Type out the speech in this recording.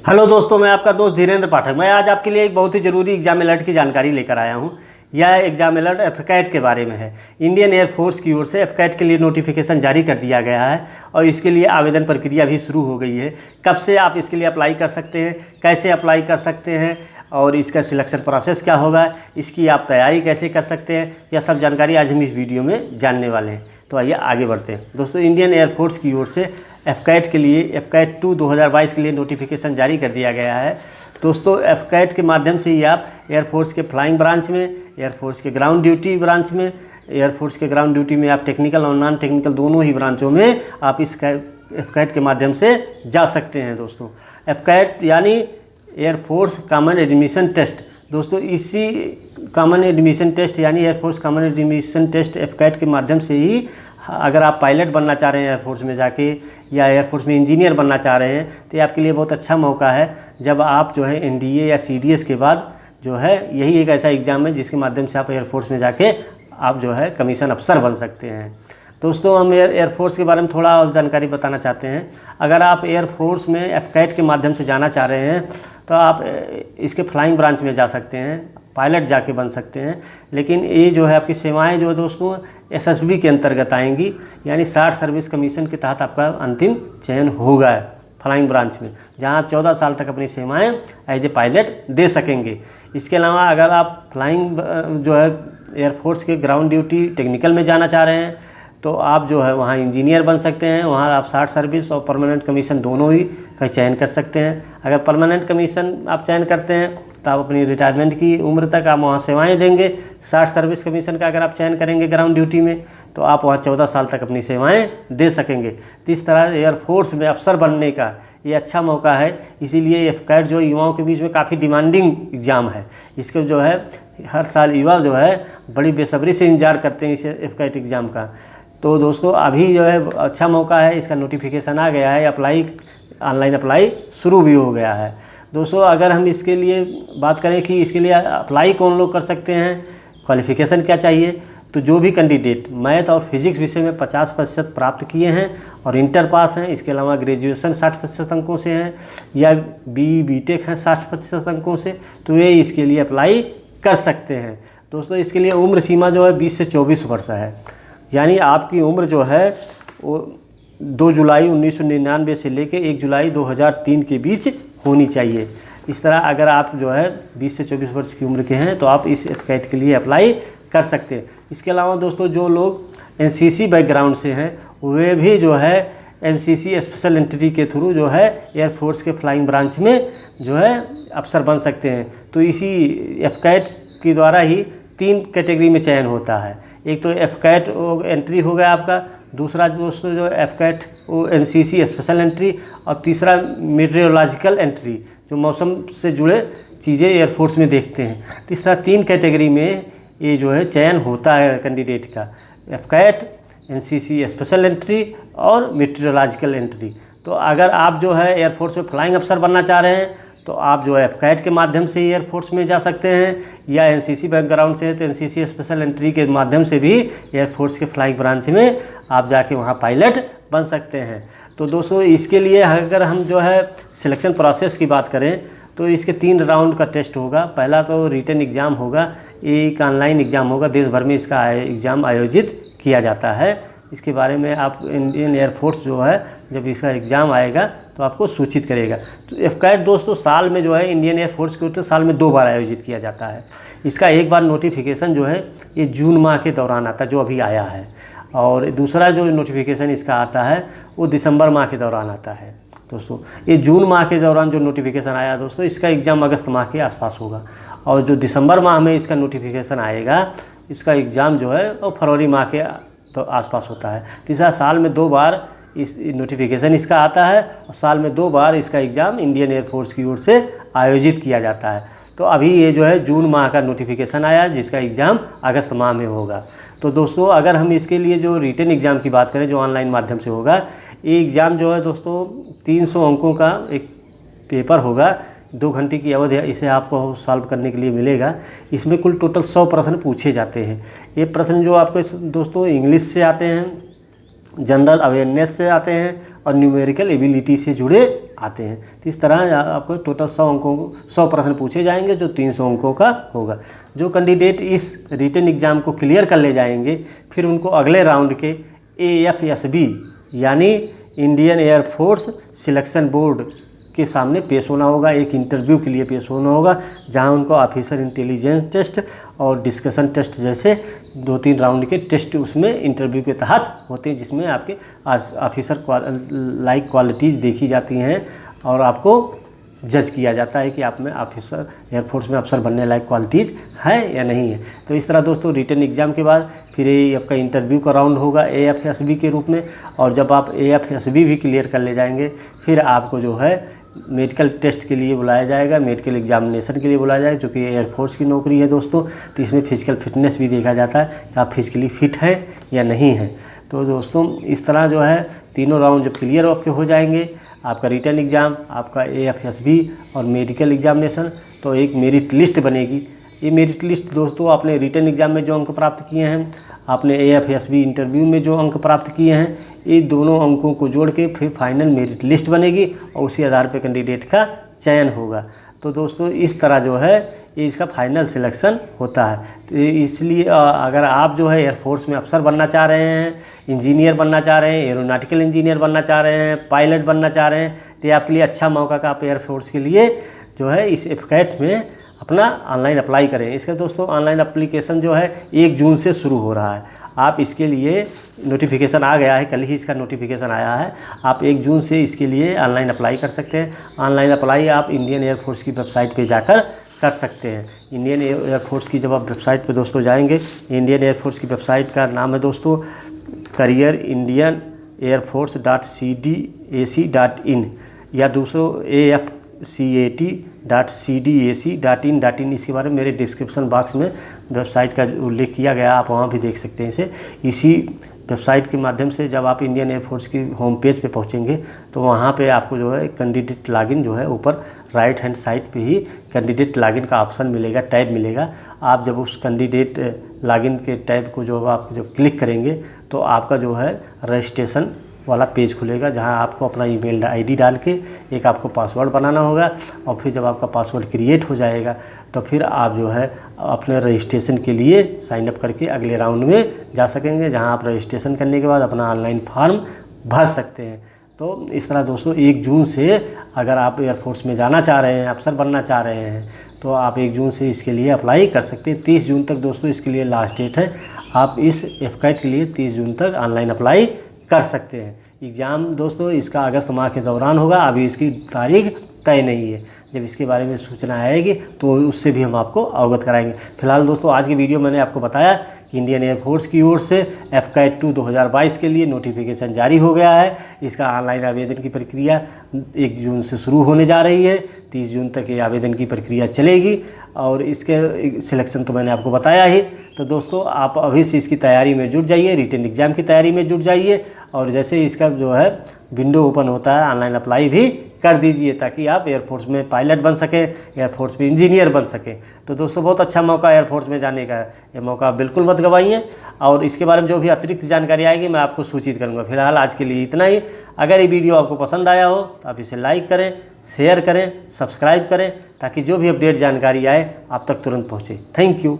Hello दोस्तों, मैं आपका दोस्त धीरेन्द्र पाठक। मैं आज आपके लिए एक बहुत ही ज़रूरी एग्जाम अलर्ट की जानकारी लेकर आया हूं। यह एग्जाम अलर्ट एफकैट के बारे में है। इंडियन एयरफोर्स की ओर से एफकैट के लिए नोटिफिकेशन जारी कर दिया गया है और इसके लिए आवेदन प्रक्रिया भी शुरू हो गई है। कब से आप इसके लिए अप्लाई कर सकते हैं, कैसे अप्लाई कर सकते हैं और इसका सिलेक्शन प्रोसेस क्या होगा, इसकी आप तैयारी कैसे कर सकते हैं, यह सब जानकारी आज हम इस वीडियो में जानने वाले हैं। तो आइए आगे बढ़ते हैं। दोस्तों, इंडियन एयरफोर्स की ओर से एफकैट के लिए एफकैट 2 2022 के लिए नोटिफिकेशन जारी कर दिया गया है। दोस्तों, एफकैट के माध्यम से ही आप एयरफोर्स के फ्लाइंग ब्रांच में, एयरफोर्स के ग्राउंड ड्यूटी ब्रांच में, एयरफोर्स के ग्राउंड ड्यूटी में आप टेक्निकल और नॉन टेक्निकल दोनों ही ब्रांचों में आप इस एफकैट के माध्यम से जा सकते हैं। दोस्तों, एफकैट यानी एयरफोर्स कॉमन एडमिशन टेस्ट। दोस्तों, इसी कॉमन एडमिशन टेस्ट यानी air force common admission test AFCAT के माध्यम से ही अगर आप पायलट बनना चाह रहे हैं एयरफोर्स में जाके, या एयरफोर्स में इंजीनियर बनना चाह रहे हैं, तो ये आपके लिए बहुत अच्छा मौका है। जब आप जो है एनडीए या सीडीएस के बाद जो है यही एक ऐसा एग्ज़ाम है जिसके माध्यम से आप एयरफोर्स में जाके आप जो है कमीशन अफसर बन सकते हैं। दोस्तों, हम एयरफोर्स के बारे में थोड़ा और जानकारी बताना चाहते हैं। अगर आप एयरफोर्स में एफकैट के माध्यम से जाना चाह रहे हैं तो आप इसके फ्लाइंग ब्रांच में जा सकते हैं, पायलट जाके बन सकते हैं। लेकिन ये जो है आपकी सेवाएं जो दोस्तों एसएसबी के अंतर्गत आएंगी, यानी शार्ट सर्विस कमीशन के तहत आपका अंतिम चयन होगा फ्लाइंग ब्रांच में, जहां आप 14 साल तक अपनी सेवाएं एज ए पायलट दे सकेंगे। इसके अलावा अगर आप फ्लाइंग जो है एयरफोर्स के ग्राउंड ड्यूटी टेक्निकल में जाना चाह रहे हैं तो आप जो है वहाँ इंजीनियर बन सकते हैं। वहाँ आप शार्ट सर्विस और परमानेंट कमीशन दोनों ही का चयन कर सकते हैं। अगर परमानेंट कमीशन आप चयन करते हैं तो आप अपनी रिटायरमेंट की उम्र तक आप वहाँ सेवाएं देंगे। शार्ट सर्विस कमीशन का अगर आप चयन करेंगे ग्राउंड ड्यूटी में तो आप वहाँ 14 साल तक अपनी सेवाएं दे सकेंगे। तो इस तरह एयरफोर्स में अफसर बनने का ये अच्छा मौका है। इसीलिए एफकैट जो युवाओं के बीच में काफ़ी डिमांडिंग एग्ज़ाम है। इसके जो है हर साल युवा जो है बड़ी बेसब्री से इंतजार करते हैं इस एफकैट एग्ज़ाम का। तो दोस्तों, अभी जो है अच्छा मौका है, इसका नोटिफिकेशन आ गया है, ऑनलाइन अप्लाई शुरू भी हो गया है। दोस्तों, अगर हम इसके लिए बात करें कि इसके लिए अप्लाई कौन लोग कर सकते हैं, क्वालिफ़िकेशन क्या चाहिए, तो जो भी कैंडिडेट मैथ और फिजिक्स विषय में 50% प्राप्त किए हैं और इंटर पास हैं, इसके अलावा ग्रेजुएशन 60% अंकों से हैं या बीटेक हैं 60% अंकों से, तो ये इसके लिए अप्लाई कर सकते हैं। दोस्तों, इसके लिए उम्र सीमा जो है 20 से 24 वर्ष है। यानी आपकी उम्र जो है वो 2 जुलाई 1999 से लेकर 1 जुलाई 2003 के बीच होनी चाहिए। इस तरह अगर आप जो है 20 से 24 वर्ष की उम्र के हैं तो आप इस एफकैट के लिए अप्लाई कर सकते हैं। इसके अलावा दोस्तों, जो लोग एनसीसी बैकग्राउंड से हैं वे भी जो है एनसीसी स्पेशल एंट्री के थ्रू जो है एयरफोर्स के फ्लाइंग ब्रांच में जो है अफसर बन सकते हैं। तो इसी एफकैट के द्वारा ही 3 कैटेगरी में चयन होता है। एक तो एफकैट एंट्री हो गया आपका, दूसरा दोस्तों जो एफकैट वो एनसीसी स्पेशल एंट्री, और तीसरा मीटरोलॉजिकल एंट्री जो मौसम से जुड़े चीज़ें एयरफोर्स में देखते हैं। तो इस तरह 3 कैटेगरी में ये जो है चयन होता है कैंडिडेट का, एफकैट, एनसीसी स्पेशल एंट्री और मीटरोलॉजिकल एंट्री। तो अगर आप जो है एयरफोर्स में फ्लाइंग अफसर बनना चाह रहे हैं तो आप जो है एफकैट के माध्यम से एयरफोर्स में जा सकते हैं, या एनसीसी बैकग्राउंड से है तो एनसीसी स्पेशल एंट्री के माध्यम से भी एयरफोर्स के फ्लाइंग ब्रांच में आप जाके वहाँ पायलट बन सकते हैं। तो दोस्तों, इसके लिए अगर हम जो है सिलेक्शन प्रोसेस की बात करें तो इसके 3 राउंड का टेस्ट होगा। पहला तो रिटन एग्ज़ाम होगा, एक ऑनलाइन एग्ज़ाम होगा। देश भर में इसका एग्ज़ाम आयोजित किया जाता है। इसके बारे में आप इंडियन एयरफोर्स जो है जब इसका एग्ज़ाम आएगा तो आपको सूचित करेगा। तो एफकैट दोस्तों साल में जो है इंडियन एयरफोर्स की ओर से साल में 2 बार आयोजित किया जाता है। इसका एक बार नोटिफिकेशन जो है ये जून माह के दौरान आता है, जो अभी आया है, और दूसरा जो नोटिफिकेशन इसका आता है वो दिसंबर माह के दौरान आता है। दोस्तों, ये जून माह के दौरान जो नोटिफिकेशन आया दोस्तों, इसका एग्ज़ाम अगस्त माह के आसपास होगा, और जो दिसंबर माह में इसका नोटिफिकेशन आएगा इसका एग्ज़ाम जो है वो फरवरी माह के तो आसपास होता है। तीसरा, साल में 2 बार इस नोटिफिकेशन इसका आता है और साल में 2 बार इसका एग्ज़ाम इंडियन एयरफोर्स की ओर से आयोजित किया जाता है। तो अभी ये जो है जून माह का नोटिफिकेशन आया जिसका एग्ज़ाम अगस्त माह में होगा। तो दोस्तों, अगर हम इसके लिए जो रिटन एग्ज़ाम की बात करें जो ऑनलाइन माध्यम से होगा, ये एग्ज़ाम जो है दोस्तों 300 अंकों का एक पेपर होगा, 2 घंटे की अवधि है। इसे आपको सॉल्व करने के लिए मिलेगा। इसमें कुल टोटल 100 प्रश्न पूछे जाते हैं। ये प्रश्न जो आपको दोस्तों इंग्लिश से आते हैं, जनरल अवेयरनेस से आते हैं और न्यूमेरिकल एबिलिटी से जुड़े आते हैं। तो इस तरह आपको टोटल 100 प्रश्न पूछे जाएंगे जो 300 अंकों का होगा। जो कैंडिडेट इस रिटन एग्ज़ाम को क्लियर कर ले जाएंगे फिर उनको अगले राउंड के AFSB यानी इंडियन एयरफोर्स सिलेक्शन बोर्ड के सामने पेश होना होगा, एक इंटरव्यू के लिए पेश होना होगा, जहां उनको ऑफिसर इंटेलिजेंस टेस्ट और डिस्कशन टेस्ट जैसे 2-3 राउंड के टेस्ट उसमें इंटरव्यू के तहत होते हैं, जिसमें आपके ऑफिसर लाइक क्वालिटीज़ देखी जाती हैं और आपको जज किया जाता है कि आप में ऑफिसर एयरफोर्स में अफसर बनने लायक क्वालिटीज़ है या नहीं है। तो इस तरह दोस्तों रिटन एग्ज़ाम के बाद फिर ये आपका इंटरव्यू का राउंड होगा AFSB के रूप में, और जब आप AFSB भी क्लियर कर ले जाएंगे फिर आपको जो है मेडिकल टेस्ट के लिए बुलाया जाएगा, मेडिकल एग्जामिनेशन के लिए बुलाया जाएगा, जो कि एयरफोर्स की नौकरी है दोस्तों। तो इसमें फिजिकल फिटनेस भी देखा जाता है कि आप फिजिकली फिट हैं या नहीं हैं। तो दोस्तों इस तरह जो है तीनों राउंड जब क्लियर आपके हो जाएंगे, आपका रिटन एग्ज़ाम, आपका AFSB और मेडिकल एग्जामिनेशन, तो एक मेरिट लिस्ट बनेगी। ये मेरिट लिस्ट दोस्तों आपने रिटन एग्ज़ाम में जो अंक प्राप्त किए हैं, आपने AFSB इंटरव्यू में जो अंक प्राप्त किए हैं, ये दोनों अंकों को जोड़ के फिर फाइनल मेरिट लिस्ट बनेगी और उसी आधार पर कैंडिडेट का चयन होगा। तो दोस्तों इस तरह जो है ये इसका फाइनल सिलेक्शन होता है। तो इसलिए अगर आप जो है एयरफोर्स में अफसर बनना चाह रहे हैं, इंजीनियर बनना चाह रहे हैं, एरोनॉटिकल इंजीनियर बनना चाह रहे हैं, पायलट बनना चाह रहे हैं, तो ये आपके लिए अच्छा मौका का आप एयरफोर्स के लिए जो है इस एफकैट में अपना ऑनलाइन अप्लाई करें। इसका दोस्तों ऑनलाइन एप्लीकेशन जो है 1 जून से शुरू हो रहा है। आप इसके लिए नोटिफिकेशन आ गया है, कल ही इसका नोटिफिकेशन आया है। आप 1 जून से इसके लिए ऑनलाइन अप्लाई कर सकते हैं। ऑनलाइन अप्लाई आप इंडियन एयरफोर्स की वेबसाइट पे जाकर कर सकते हैं। इंडियन एयरफोर्स की जब आप वेबसाइट पे दोस्तों जाएंगे, इंडियन एयरफोर्स की वेबसाइट का नाम है दोस्तों करियर इंडियन airforce.cdac.in या दूसरों AFCAT.cdac.in। इसके बारे में मेरे डिस्क्रिप्शन बॉक्स में वेबसाइट का उल्लेख किया गया, आप वहाँ भी देख सकते हैं इसे। इसी वेबसाइट के माध्यम से जब आप इंडियन एयरफोर्स की होम पेज पे पहुँचेंगे तो वहाँ पे आपको जो है कैंडिडेट लॉगिन जो है ऊपर राइट हैंड साइड पे ही कैंडिडेट लॉगिन का ऑप्शन मिलेगा, टैब मिलेगा। आप जब उस कैंडिडेट लॉगिन के टैब को जो आप जब क्लिक करेंगे तो आपका जो है रजिस्ट्रेशन वाला पेज खुलेगा, जहां आपको अपना ईमेल आईडी डाल के एक आपको पासवर्ड बनाना होगा, और फिर जब आपका पासवर्ड क्रिएट हो जाएगा तो फिर आप जो है अपने रजिस्ट्रेशन के लिए साइन अप करके अगले राउंड में जा सकेंगे, जहां आप रजिस्ट्रेशन करने के बाद अपना ऑनलाइन फॉर्म भर सकते हैं। तो इस तरह दोस्तों 1 जून से अगर आप एयरफोर्स में जाना चाह रहे हैं, अफसर बनना चाह रहे हैं, तो आप 1 जून से इसके लिए अप्लाई कर सकते हैं। 30 जून तक दोस्तों इसके लिए लास्ट डेट है। आप इस एफकैट के लिए 30 जून तक ऑनलाइन अप्लाई कर सकते हैं। एग्ज़ाम दोस्तों इसका अगस्त माह के दौरान होगा, अभी इसकी तारीख तय नहीं है। जब इसके बारे में सूचना आएगी तो उससे भी हम आपको अवगत कराएंगे। फिलहाल दोस्तों आज की वीडियो मैंने आपको बताया कि इंडियन एयरफोर्स की ओर से एफकैट 2 2022 के लिए नोटिफिकेशन जारी हो गया है। इसका ऑनलाइन आवेदन की प्रक्रिया 1 जून से शुरू होने जा रही है। 30 जून तक ये आवेदन की प्रक्रिया चलेगी और इसके सिलेक्शन तो मैंने आपको बताया ही। तो दोस्तों आप अभी से इसकी तैयारी में जुट जाइए, रिटन एग्ज़ाम की तैयारी में जुट जाइए, और जैसे इसका जो है विंडो ओपन होता है ऑनलाइन अप्लाई भी कर दीजिए, ताकि आप एयरफोर्स में पायलट बन सकें, एयरफोर्स में इंजीनियर बन सकें। तो दोस्तों बहुत अच्छा मौका एयरफोर्स में जाने का है, ये मौका बिल्कुल मत गवाइए। और इसके बारे में जो भी अतिरिक्त जानकारी आएगी मैं आपको सूचित करूंगा। फिलहाल आज के लिए इतना ही। अगर ये वीडियो आपको पसंद आया हो तो आप इसे लाइक करें, शेयर करें, सब्सक्राइब करें, ताकि जो भी अपडेट जानकारी आए आप तक तुरंत पहुँचे। Thank you.